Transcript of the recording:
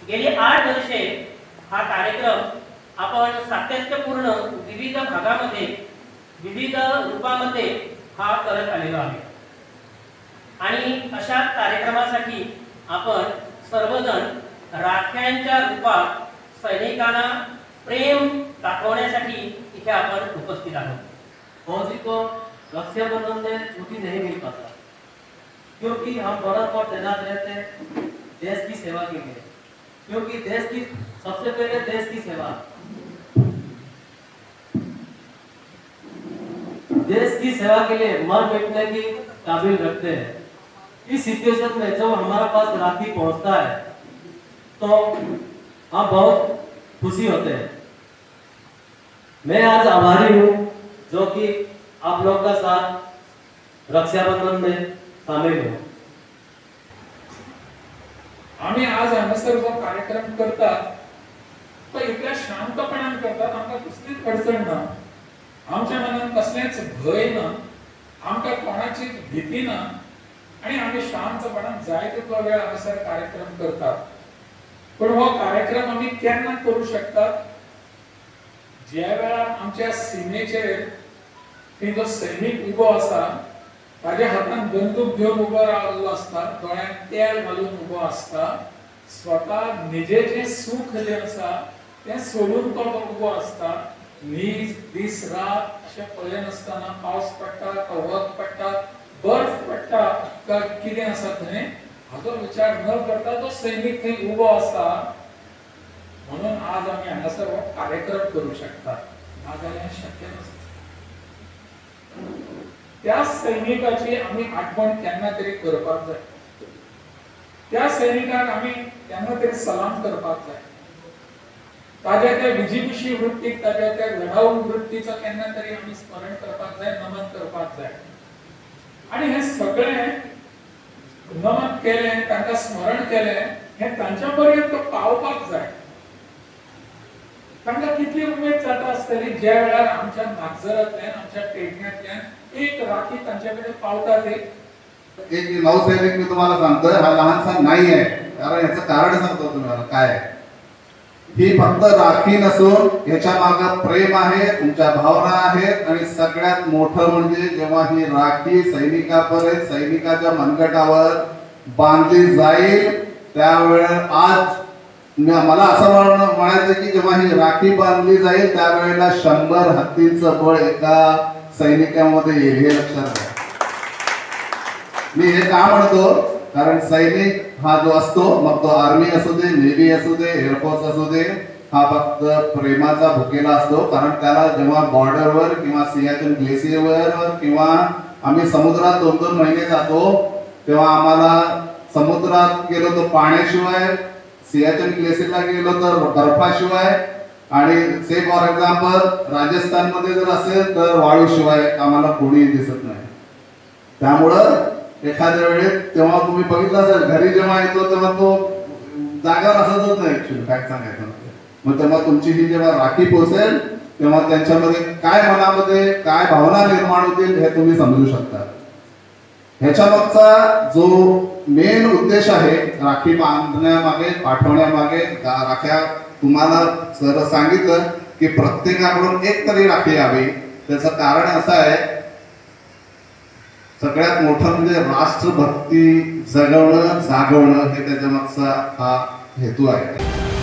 गेली 8 वर्षे हा कार्यक्रम आपण सातत्यपूर्ण विविध भागामध्ये विविध रूपामध्ये हा करत आलेलो आहे। आणि अशा कार्यक्रमासाठी आपण सर्वजण राख्यांच्या रूपात सैनिकांना प्रेम दाखवण्यासाठी इथे आपण उपस्थित आहोत। फौजी को रक्षाबंधन में छुट्टी नहीं मिल पाता, क्योंकि हम बॉर्डर पर तैनात रहते हैं देश की सेवा के लिए, क्योंकि देश की सबसे पहले देश की सेवा, देश की सेवा के लिए मर मिटने की काबिल रखते हैं। इस सिचुएशन में जब हमारे पास राखी पहुंचता है तो हम बहुत खुशी होते हैं। मैं आज आभारी हूँ जो कि आप लोग का साथ रक्षाबंधन में शामिल हो। आम्ही आज हांगासर जो कार्यक्रम करतात तो इतल्या शांतपणान करतात, आमकां कसलीच अडचण ना, आमच्या मनात कसलेच भय ना, आमकां कोणाची भीती ना, आणि आम्ही शांतपणान जाय तितलो वेळ हांगासर कार्यक्रम करतात। पण हो कार्यक्रम आम्ही केन्ना करू शकतात ज्या वेळार आमच्या सीमेचेर जो सैनिक उबो आसा ताज्या हातान बंदूक घेवन उबो रावल्लो आसता, दोळ्यांत तेल घालून उबो आसता, स्वता निजेचे सुख जे आसा ते सोडून तो उबो आसता, न्हीज दीस रात अशें पळय नासतना पावस पडटा का वत पडटा बर्फ पडटा का कितें आसा थंय हाचो विचार न करता तो सैनिक थंय उबो आसा। म्हणून आज आम्ही हांगासर हो कार्यक्रम करू शकतात, नाजाल्यार हें शक्य नसता। त्या सैनिकाची आम्ही आठवण केन्ना तरी करपाक जाय, त्या सैनिकाक आम्ही केन्ना तरी सलाम करपाक जाय, ताज्या त्या विजिगीशी वृत्तीक ताज्या त्या लढाऊ वृत्तीचो केन्ना तरी आम्ही स्मरण करपाक जाय, नमन करपाक जाय। आणि हे सगळे नमन केले, तांकां स्मरण केले, हे तांच्या पर्यंत पावपाक जाय। तांकां कितली उमेद जाता आसतली ज्या वेळार आमच्या नागजरांतल्यान आमच्या पेडण्यांतल्यान एक राखी तांच्या कडेन पावता ते। एक नौसैनिक मी तुम्हाला सांगतोय, हा लहानसा नाही आहे, कारण याचं कारण सांगतो तुम्हाला काय आहे। ही फक्त राखी नसून याच्या मागे प्रेम आहे, तुमच्या भावना आहेत, आणि सगळ्यात मोठं म्हणजे जेव्हा ही राखी सैनिकापर्यंत सैनिकाच्या मनगटावर बांधली जाईल त्यावेळेस आज मला असं म्हणायचं की जेव्हा ही राखी बांधली जाईल त्यावेळेला 100 हत्तींचं बळ एका सैनिकामध्ये येईल, हे लक्षात घ्या। मी हे का म्हणतो, कारण सैनिक हा जो असतो, मग तो आर्मी असू दे, नेव्ही असू दे, एअरफोर्स असू दे, हा फक्त प्रेमाचा भुकेला असतो। कारण त्याला जेव्हा बॉर्डरवर किंवा सियाचीन ग्लेशियरवर किंवा आम्ही समुद्रात 2-2 महिने जातो तेव्हा आम्हाला समुद्रात गेलो तर पाण्याशिवाय, सियाचीन ग्लेशियरला गेलो तर बर्फाशिवाय, आणि से फॉर एक्झाम्पल राजस्थान मध्ये जर असेल तर वाळूशिवाय आम्हाला कोणी दिसत नाही। त्यामुळं एखाद्या वेळेस तेव्हा तुम्ही बघितलं असेल घरी जेव्हा येतो तेव्हा तो जागावर असतच नाही, ऍक्च्युअली फॅक्ट सांगायचं मग तेव्हा तुमची ही जेव्हा राखी पोहोचेल तेव्हा त्यांच्यामध्ये काय मनामध्ये काय भावना निर्माण होतील हे तुम्ही समजू शकता। ह्याच्या मागचा जो मेन उद्देश आहे राखी बांधण्यामागे, पाठवण्यामागे, राख्या तुम्हाला सर सांगितलं की प्रत्येकाकडून एक तरी राखी यावी। त्याचं कारण असं आहे, सगळ्यात मोठं म्हणजे राष्ट्रभक्ती जगवणं, जागवणं, हे त्याच्या मागचा हा हेतू आहे।